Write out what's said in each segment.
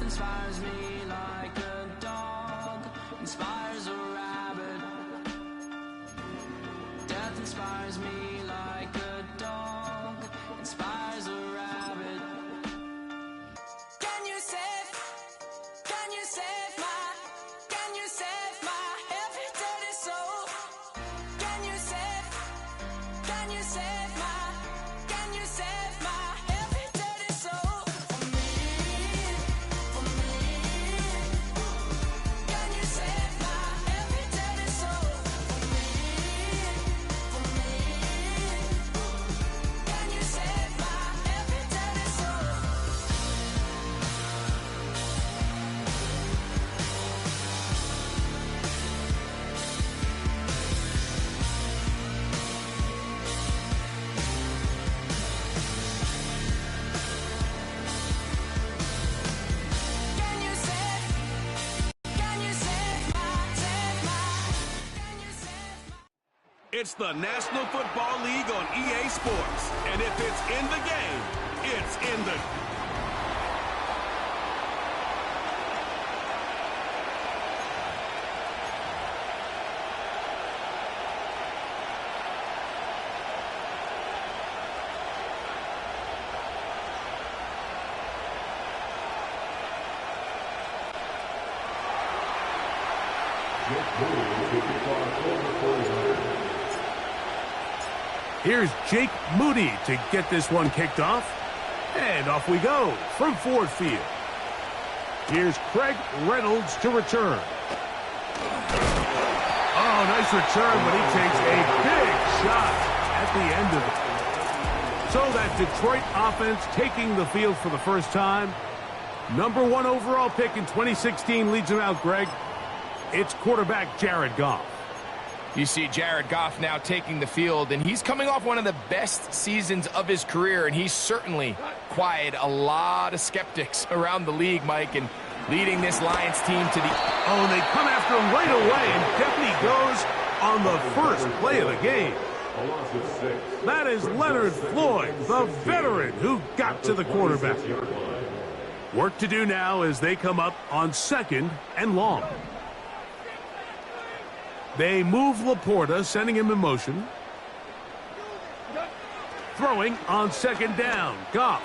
inspires me like a dog inspires a rabbit. Death inspires me like a dog inspires a rabbit. Can you save my heavy dirty soul? Can you save my heavy dirty soul? For me. Can you save my heavy dirty soul? For me. Can you save my heavy dirty soul? It's the National Football League on EA Sports. And if it's in the game, it's in the... Here's Jake Moody to get this one kicked off. And off we go from Ford Field. Here's Craig Reynolds to return. Oh, nice return, but he takes a big shot at the end of it. So that Detroit offense taking the field for the first time. Number 1 overall pick in 2016 leads him out, Greg. It's quarterback Jared Goff. You see Jared Goff now taking the field, and he's coming off one of the best seasons of his career, and he's certainly quieted a lot of skeptics around the league, Mike, and leading this Lions team to the... Oh, and they come after him right away, and Deputy goes on the first play of the game. That is Leonard Floyd, the veteran who got to the quarterback. Work to do now as they come up on 2nd and long. They move Laporta, sending him in motion. Throwing on 2nd down. Goff.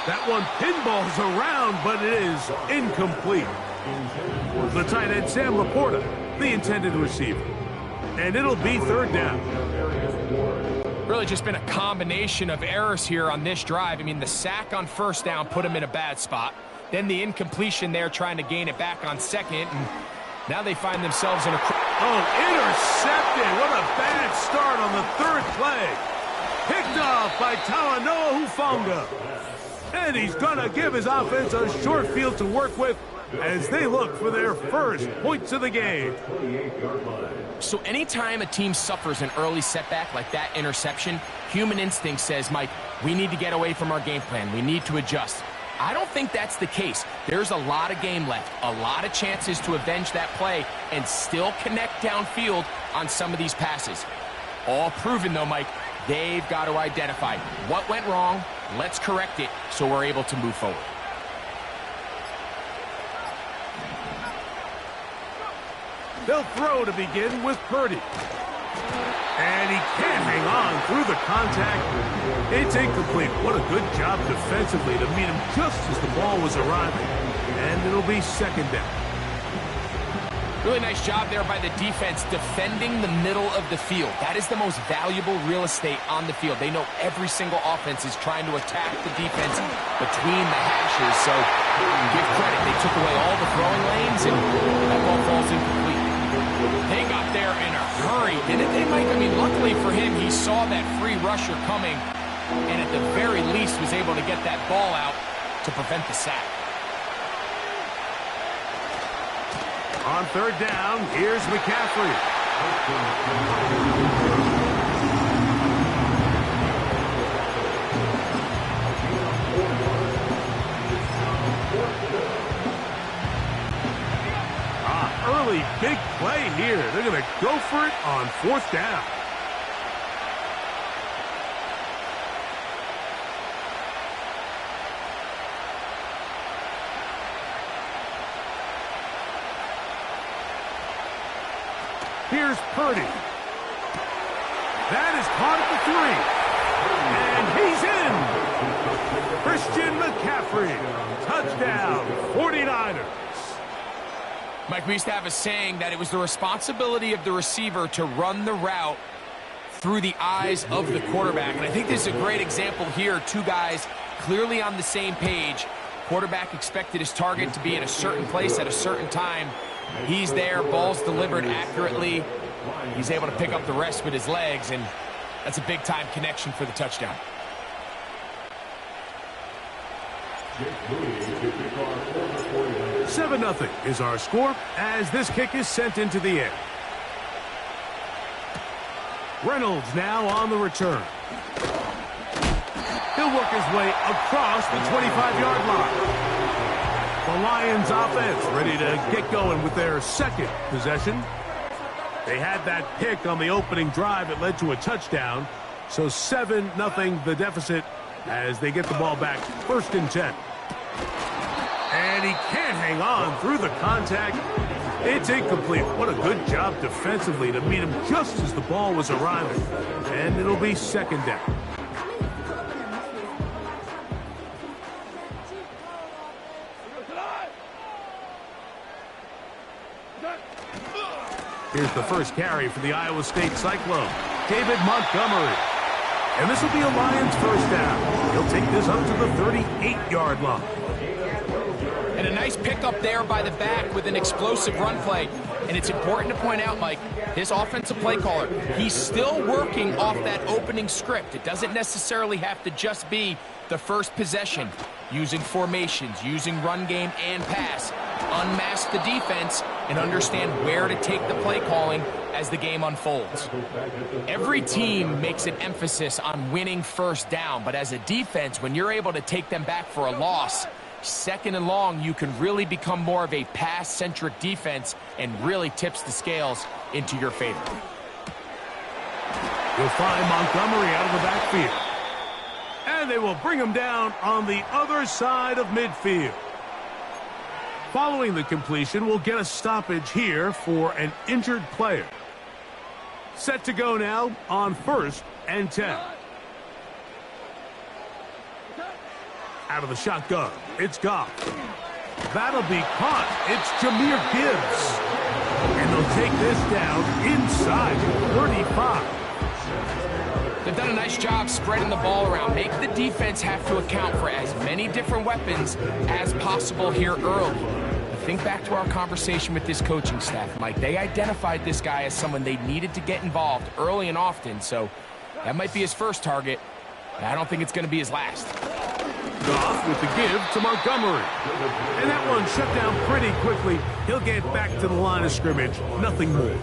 That one pinballs around, but it is incomplete. The tight end, Sam Laporta, the intended receiver. And it'll be 3rd down. Really just been a combination of errors here on this drive. I mean, the sack on 1st down put him in a bad spot. Then the incompletion there trying to gain it back on 2nd. And now they find themselves in a... Oh, intercepted. What a bad start on the 3rd play. Picked off by Talanoa Hufanga. And he's going to give his offense a short field to work with as they look for their first points of the game. So anytime a team suffers an early setback like that interception, human instinct says, Mike, we need to get away from our game plan. We need to adjust. I don't think that's the case. There's a lot of game left, a lot of chances to avenge that play and still connect downfield on some of these passes. All proven, though, Mike, they've got to identify what went wrong, let's correct it so we're able to move forward. They'll throw to begin with Purdy. And he can't hang on through the contact. It's incomplete. What a good job defensively to meet him just as the ball was arriving. And it'll be 2nd down. Really nice job there by the defense defending the middle of the field. That is the most valuable real estate on the field. They know every single offense is trying to attack the defense between the hashes. So give credit. They took away all the throwing lanes, and that ball falls incomplete. They got there in a hurry, didn't they, Mike? I mean, luckily for him, he saw that free rusher coming, and at the very least was able to get that ball out to prevent the sack. On 3rd down, here's McCaffrey. Early big play here. They're going to go for it on 4th down. Here's Purdy. That is caught at the 3. And he's in. Christian McCaffrey. Touchdown, 49ers. Mike, we used to have a saying that it was the responsibility of the receiver to run the route through the eyes of the quarterback. And I think this is a great example here. Two guys clearly on the same page. Quarterback expected his target to be in a certain place at a certain time. He's there, ball's delivered accurately. He's able to pick up the rest with his legs, and that's a big-time connection for the touchdown. Seven 0 is our score as this kick is sent into the air. Reynolds now on the return. He'll work his way across the 25-yard line. The Lions offense ready to get going with their second possession. They had that pick on the opening drive. It led to a touchdown. So 7-0 the deficit as they get the ball back, 1st and 10. And he can't hang on through the contact. It's incomplete. What a good job defensively to meet him just as the ball was arriving. And it'll be 2nd down. Here's the first carry for the Iowa State Cyclone, David Montgomery. And this will be a Lions 1st down. He'll take this up to the 38-yard line. And a nice pickup there by the back with an explosive run play. And it's important to point out, Mike, this offensive play caller, he's still working off that opening script. It doesn't necessarily have to just be the first possession. Using formations, using run game and pass. Unmask the defense and understand where to take the play calling as the game unfolds. Every team makes an emphasis on winning 1st down, but as a defense, when you're able to take them back for a loss, 2nd and long, you can really become more of a pass-centric defense and really tips the scales into your favor. You'll find Montgomery out of the backfield. And they will bring him down on the other side of midfield. Following the completion, we'll get a stoppage here for an injured player. Set to go now on 1st and 10. Out of the shotgun, it's Goff. That'll be caught. It's Jahmyr Gibbs. And they'll take this down inside 35. They've done a nice job spreading the ball around. Make the defense have to account for as many different weapons as possible here early. Think back to our conversation with this coaching staff, Mike. They identified this guy as someone they needed to get involved early and often, so that might be his first target. I don't think it's going to be his last. Goff with the give to Montgomery. And that one shut down pretty quickly. He'll get back to the line of scrimmage. Nothing more.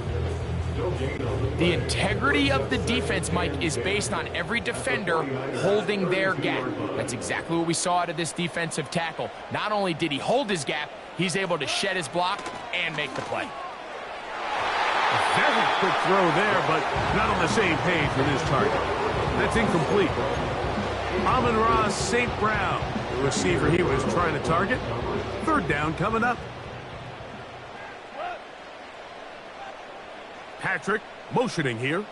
The integrity of the defense, Mike, is based on every defender holding their gap. That's exactly what we saw out of this defensive tackle. Not only did he hold his gap, he's able to shed his block and make the play. A very quick throw there, but not on the same page with his target. That's incomplete. Amon-Ra St. Brown, the receiver he was trying to target. 3rd down coming up. Patrick motioning here.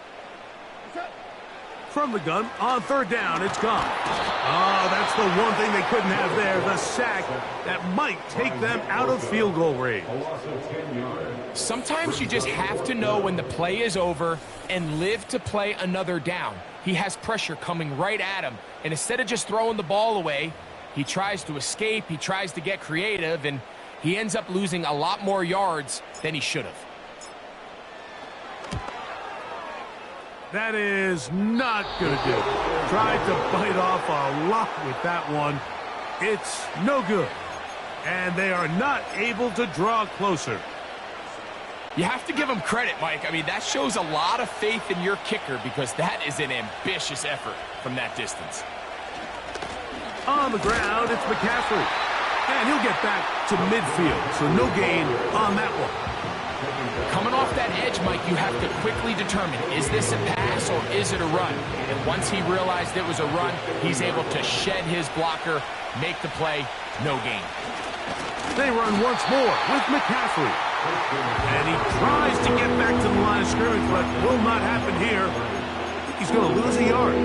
From the gun on 3rd down, it's gone. Oh, that's the one thing they couldn't have there, the sack that might take them out of field goal range. Sometimes you just have to know when the play is over and live to play another down. He has pressure coming right at him, and instead of just throwing the ball away, he tries to escape, he tries to get creative, and he ends up losing a lot more yards than he should have. That is not going to do it. Tried to bite off a lot with that one. It's no good. And they are not able to draw closer. You have to give him credit, Mike. I mean, that shows a lot of faith in your kicker because that is an ambitious effort from that distance. On the ground, it's McCaffrey. And he'll get back to midfield, so no gain on that one. Coming off that edge, Mike, you have to quickly determine, is this a pass or is it a run? And once he realized it was a run, he's able to shed his blocker, make the play, no gain. They run once more with McCaffrey. And he tries to get back to the line of scrimmage, but will not happen here. He's going to lose a yard.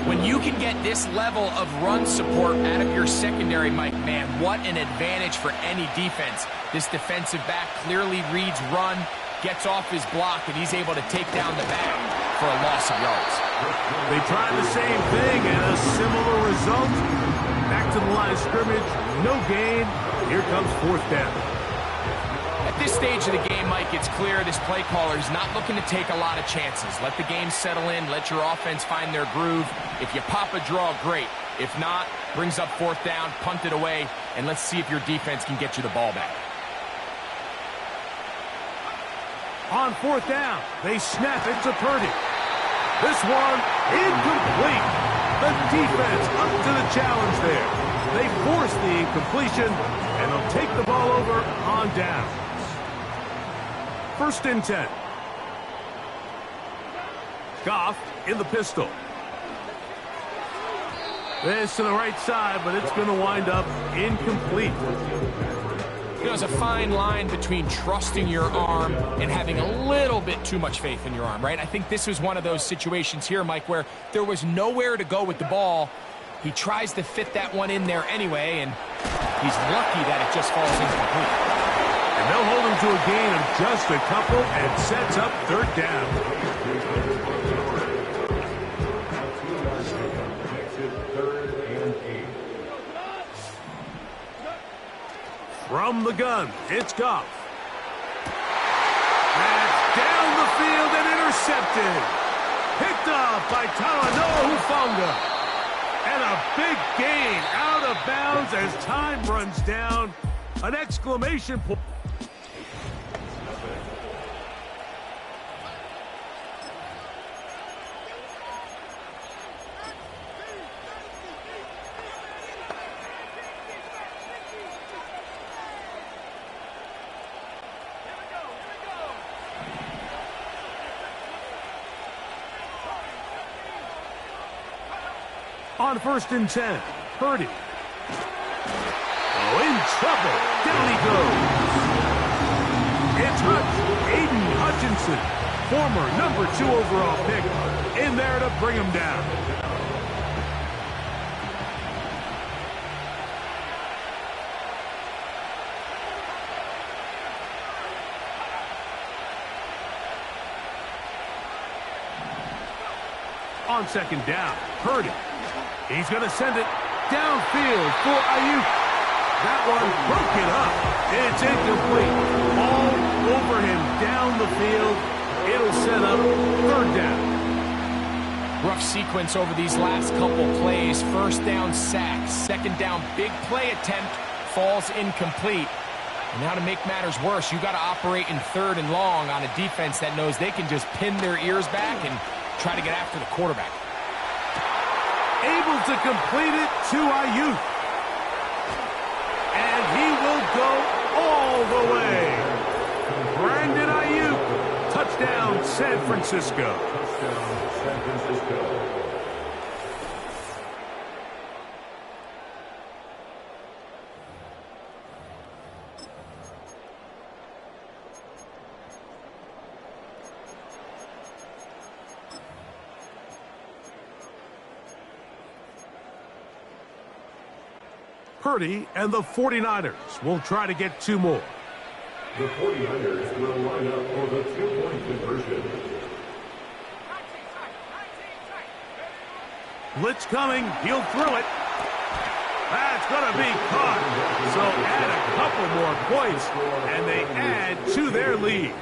When you can get this level of run support out of your secondary, Mike, man, what an advantage for any defense. This defensive back clearly reads run, gets off his block, and he's able to take down the back for a loss of yards. They tried the same thing and a similar result. Back to the line of scrimmage, no gain. Here comes fourth down. At this stage of the game, Mike, it's clear this play caller is not looking to take a lot of chances. Let the game settle in. Let your offense find their groove. If you pop a draw, great. If not, brings up fourth down, punt it away, and let's see if your defense can get you the ball back. On fourth down, they snap it to Purdy. This one, incomplete. The defense up to the challenge there. They force the incompletion, and they'll take the ball over on down. First and 10. Goff in the pistol. This to the right side, but it's going to wind up incomplete. You know, there's a fine line between trusting your arm and having a little bit too much faith in your arm, right? I think this was one of those situations here, Mike, where there was nowhere to go with the ball. He tries to fit that one in there anyway, and he's lucky that it just falls incomplete. And they'll hold him to a gain of just a couple and sets up third down. From the gun, it's Goff. That's down the field and intercepted. Picked up by Talanoa Hufanga. And a big gain out of bounds as time runs down. An exclamation point. On first and 10, Purdy. Oh, in trouble. Down he goes. It's Aiden Hutchinson, former number 2 overall pick, in there to bring him down. On second down, Purdy. He's going to send it downfield for Ayuk. That one broke it up. It's incomplete. All over him down the field. It'll set up third down. Rough sequence over these last couple plays. First down sack. Second down big play attempt. Falls incomplete. And now to make matters worse, you got to operate in third and long on a defense that knows they can just pin their ears back and try to get after the quarterback. Able to complete it to Ayuk. And he will go all the way. Brandon Ayuk. Touchdown, San Francisco. Touchdown, San Francisco. Purdy and the 49ers will try to get 2 more. The 49ers will line up for the 2-point conversion. Blitz coming. He'll throw it. That's going to be caught. So add a couple more points, and they add to their lead.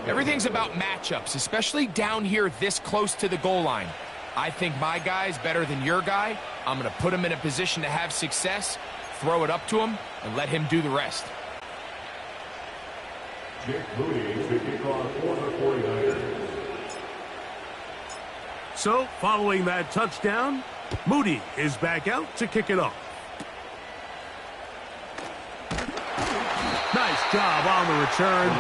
Everything's about matchups, especially down here this close to the goal line. I think my guy's better than your guy. I'm going to put him in a position to have success, throw it up to him, and let him do the rest. Jake Moody to kick off for the 49ers. So, following that touchdown, Moody is back out to kick it off. Nice job on the return.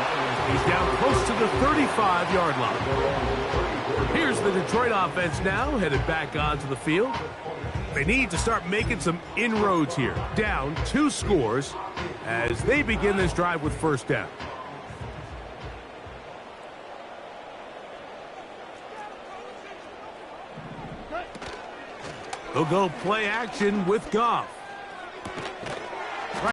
He's down close to the 35-yard line. Here's the Detroit offense now, headed back onto the field. They need to start making some inroads here. Down 2 scores as they begin this drive with first down. They'll go play action with Goff.